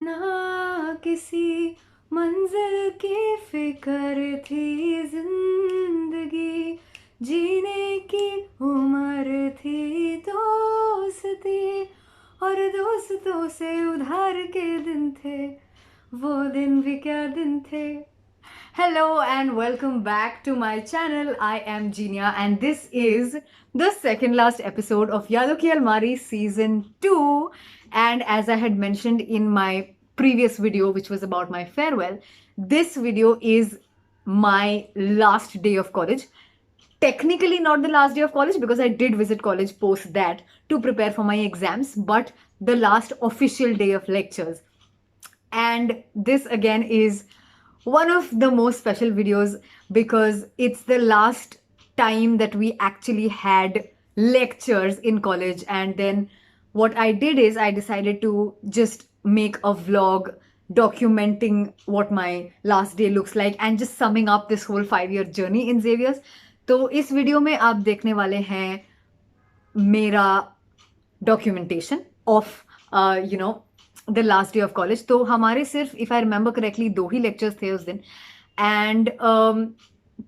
ना किसी मंजिल की फिक्र थी, जिंदगी जीने की उम्र थी, दोस्ती और दोस्तों से उधार के दिन थे, वो दिन भी क्या दिन थे. Hello and welcome back to my channel. I am Jiniya and this is the second last episode of Yaadon Ki Almaari season 2. And as I had mentioned in my previous video, which was about my farewell, this video is my last day of college. Technically not the last day of college because I did visit college post that to prepare for my exams, but the last official day of lectures. And this again is one of the most special videos because it's the last time that we actually had lectures in college. And then what I did is I decided to just make a vlog documenting what my last day looks like and just summing up this whole 5-year journey in Xavier's. तो इस video में आप देखने वाले हैं मेरा documentation of the last day of college. तो हमारे सिर्फ इफ आई रिमेंबर करेक्टली 2 ही लेक्चर्स थे उस दिन. एंड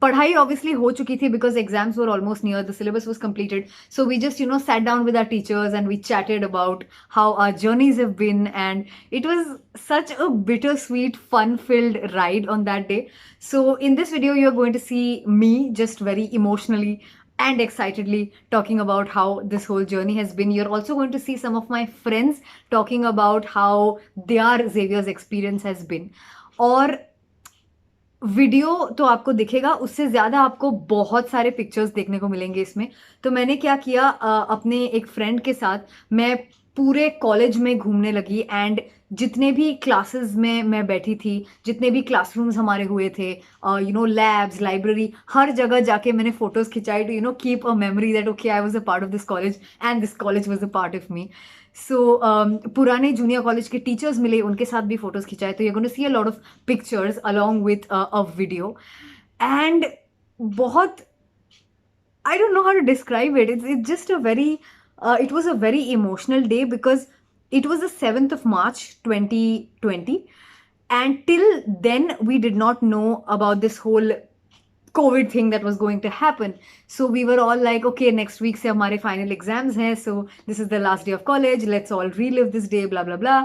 पढ़ाई ऑब्वियसली हो चुकी थी because exams were almost near, the syllabus was completed. So we just sat down with our teachers and we chatted about how our journeys have been, and it was such a bittersweet, fun-filled ride on that day. So in this video, you're going to see me just very emotionally and excitedly talking about how this whole journey has been. You're also going to see some of my friends talking about how their Xavier's experience has been. और video तो आपको दिखेगा, उससे ज़्यादा आपको बहुत सारे pictures देखने को मिलेंगे इसमें. तो मैंने क्या किया, अपने एक फ्रेंड के साथ मैं पूरे कॉलेज में घूमने लगी एंड जितने भी क्लासेस में मैं बैठी थी, जितने भी क्लासरूम्स हमारे हुए थे, लैब्स, लाइब्रेरी, हर जगह जाके मैंने फोटोज खिंचाई to keep a memory that okay I was a part of this college and this college was a part of me. So पुराने जूनियर कॉलेज के टीचर्स मिले, उनके साथ भी फोटोज खिंचाए. तो you gonna see a lot of pictures along with a video. And बहुत, I don't know how to describe it. It's just a very, it was a very emotional day because it was the 7th of March 2020. And till then, we did not know about this whole COVID thing that was going to happen. So we were all like, okay, next week se hamare final exams hai. So this is the last day of college. Let's all relive this day, blah, blah, blah.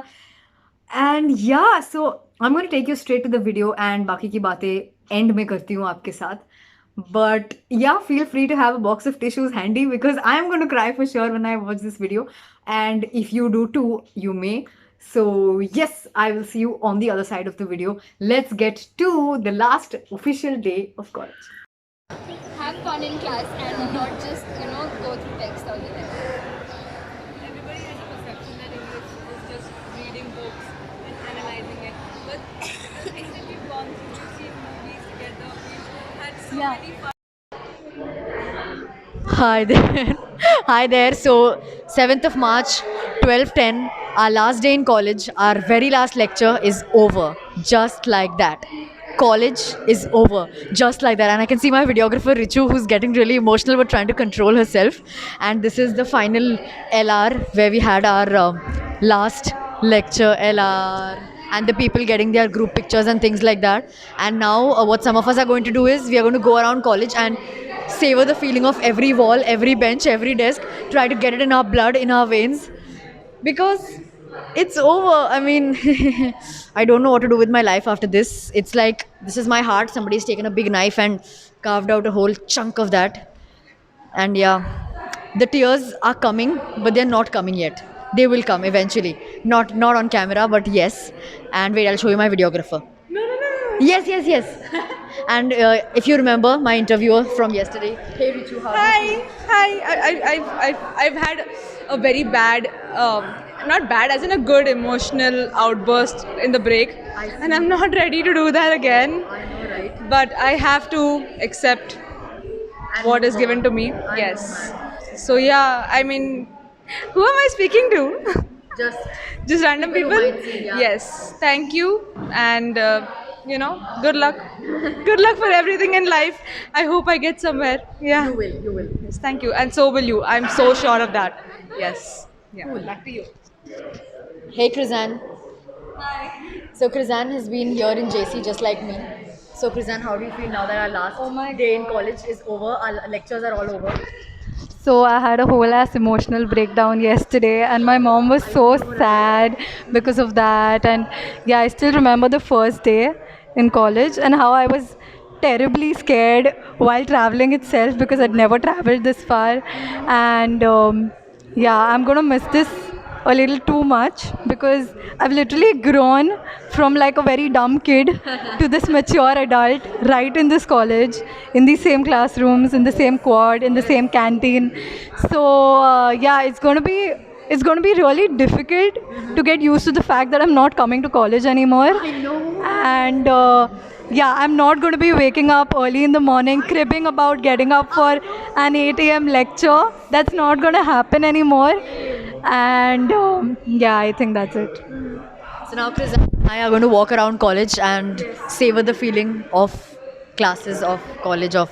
And yeah, so I'm going to take you straight to the video and बाकी की बातें end में करती हूँ आपके साथ. But yeah, feel free to have a box of tissues handy because I'm going to cry for sure when I watch this video. And if you do too, you may. So yes, I will see you on the other side of the video. Let's get to the last official day of college. Have fun in class and not just, go through text all the time. Everybody has a perception that English is just reading books and analyzing it. But the things that we've gone through, we've seen movies together, we've had so many fun. Hi there. Hi there. So 7th of March, 12:10, our last day in college, our very last lecture is over. Just like that. College is over. Just like that. And I can see my videographer Richu, who's getting really emotional but trying to control herself. And this is the final LR where we had our last lecture LR. And the people getting their group pictures and things like that. And now what some of us are going to do is we are going to go around college and savor the feeling of every wall, every bench, every desk, try to get it in our blood, in our veins, because it's over. I mean, I don't know what to do with my life after this. It's like, this is my heart. Somebody's taken a big knife and carved out a whole chunk of that. And yeah, the tears are coming, but they're not coming yet. They will come eventually. Not on camera, but yes. And wait, I'll show you my videographer. No. Yes. And if you remember my interviewer from yesterday, hey Richu, how are you? Hi. I've had a very bad, not bad, as in a good emotional outburst in the break, I see. and I'm not ready to do that again. I know, right? But I have to accept And what move is on. given to me. I Yes. know, man. So yeah, I mean, who am I speaking to? Just Just random people people? you might see, yeah. Yes. Thank you. And, good luck. Good luck for everything in life. I hope I get somewhere. Yeah. you will. Yes, thank you. And so will you. I'm so sure of that. Yes. Yeah. Cool. Back to you. Hey Chrysan. So Chrysan has been here in JC just like me. So Chrysan, how do you feel now that our last day in college is over? Our lectures are all over. So I had a whole ass emotional breakdown yesterday, and my mom was so sad because of that. And yeah, I still remember the first day in college and how I was terribly scared while traveling itself because I'd never traveled this far. And yeah, I'm gonna miss this a little too much because I've literally grown from like a very dumb kid to this mature adult right in this college, in the same classrooms, in the same quad, in the same canteen. So yeah, it's going to be really difficult to get used to the fact that I'm not coming to college anymore. I know. And yeah, I'm not going to be waking up early in the morning, cribbing about getting up for an 8 a.m. lecture. That's not going to happen anymore. And yeah, I think that's it. So now Chrysan and I are going to walk around college and savor the feeling of classes, of college, of.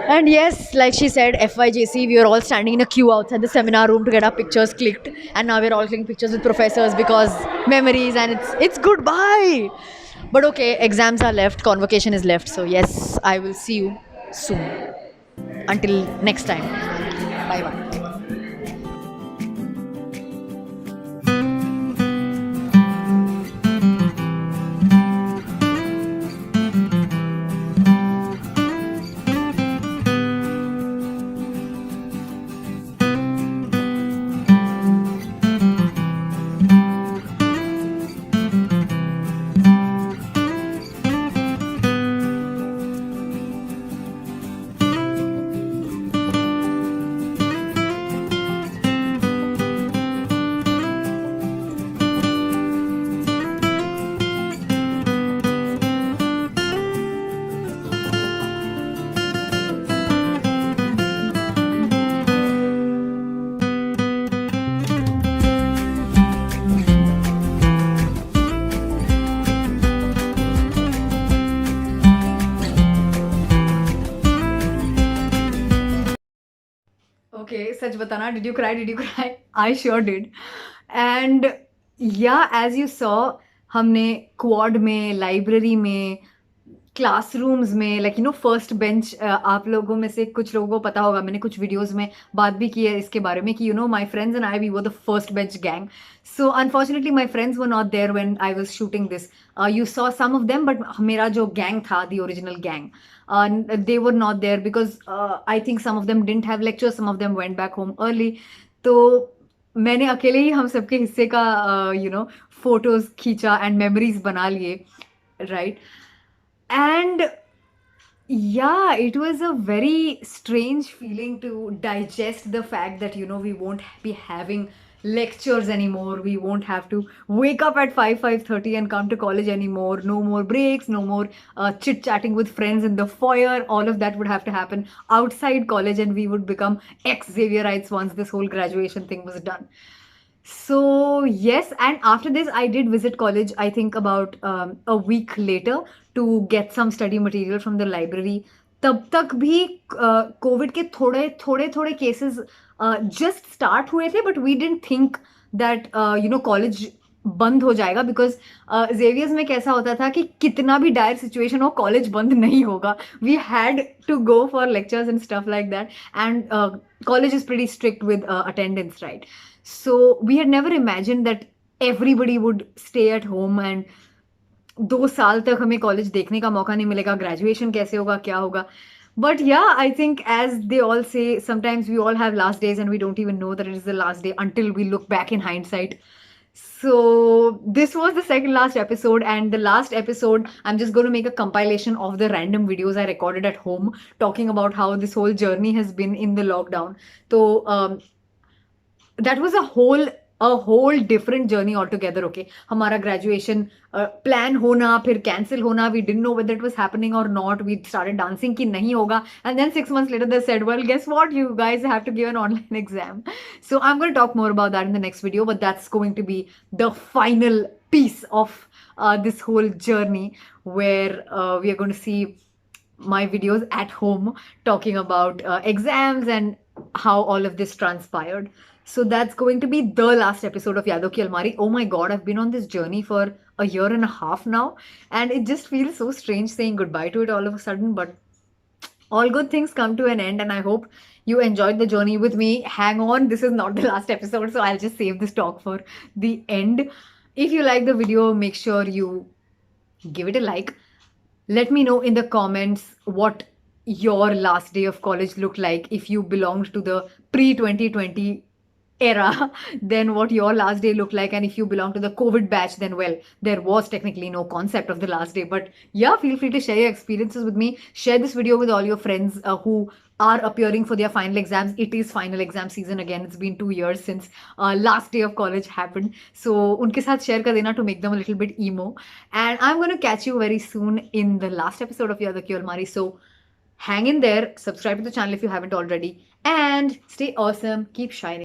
And yes, like she said, FYJC, we were all standing in a queue outside the seminar room to get our pictures clicked, and now we're all clicking pictures with professors because memories, and it's goodbye. But okay, exams are left, convocation is left, so yes, I will see you soon. Until next time, bye bye. Okay, सच बताना, did you cry? Did you cry? I sure did. And yeah, as you saw, हमने quad में, library में, classrooms में, like you know first bench, आप लोगों में से कुछ लोगों को पता होगा, मैंने कुछ वीडियोस में बात भी की है इसके बारे में कि you know my friends and I we were the first bench gang. So unfortunately my friends were not there when I was shooting this. You saw some of them, but मेरा जो गैंग था, the original gang, they were not there because I think some of them didn't have lectures, some of them went back home early. तो मैंने अकेले ही हम सबके हिस्से का यू नो फोटोज खींचा एंड मेमोरीज बना लिए, right? And yeah, it was a very strange feeling to digest the fact that, you know, we won't be having lectures anymore. We won't have to wake up at 5:30 and come to college anymore. No more breaks, no more chit chatting with friends in the foyer. All of that would have to happen outside college, and we would become ex-Xavierites once this whole graduation thing was done. So yes, and after this I did visit college, I think about a week later, to get some study material from the library. तब तक भी Covid के थोड़े cases just start हुए थे, but we didn't think that you know college बंद हो जाएगा, बिकॉज जेवियर्स में कैसा होता था कि कितना भी डायर सिचुएशन हो, कॉलेज बंद नहीं होगा. We had to go for lectures and stuff like that, and college is pretty strict with attendance, right? So we had never imagined that everybody would stay at home, and 2 साल तक हमें college देखने का मौका नहीं मिलेगा. Graduation कैसे होगा, क्या होगा? But yeah, I think as they all say, sometimes we all have last days and we don't even know that it is the last day until we look back in hindsight. So this was the second last episode, and the last episode I'm just going to make a compilation of the random videos I recorded at home talking about how this whole journey has been in the lockdown. So that was a whole different journey altogether. Okay, हमारा graduation plan होना, फिर cancel होना, we didn't know whether it was happening or not. We started dancing कि नहीं होगा, and then 6 months later they said, well, guess what, you guys have to give an online exam. So I'm going to talk more about that in the next video, but that's going to be the final piece of this whole journey, where we are going to see my videos at home talking about exams and how all of this transpired. So that's going to be the last episode of Yaadon Ki Almaari. Oh my god, I've been on this journey for a year and a half now, and it just feels so strange saying goodbye to it all of a sudden. But all good things come to an end, and I hope you enjoyed the journey with me. Hang on, this is not the last episode, so I'll just save this talk for the end. If you like the video, make sure you give it a like. Let me know in the comments what your last day of college looked like. If you belonged to the pre 2020 era, then what your last day looked like. And if you belong to the COVID batch, then well, there was technically no concept of the last day. But yeah, feel free to share your experiences with me. Share this video with all your friends who are appearing for their final exams. It is final exam season again. It's been 2 years since last day of college happened. So unke sath share kar dena to make them a little bit emo. And I'm going to catch you very soon in the last episode of Yaadon Ki Almaari. So hang in there, subscribe to the channel if you haven't already, and stay awesome, keep shining.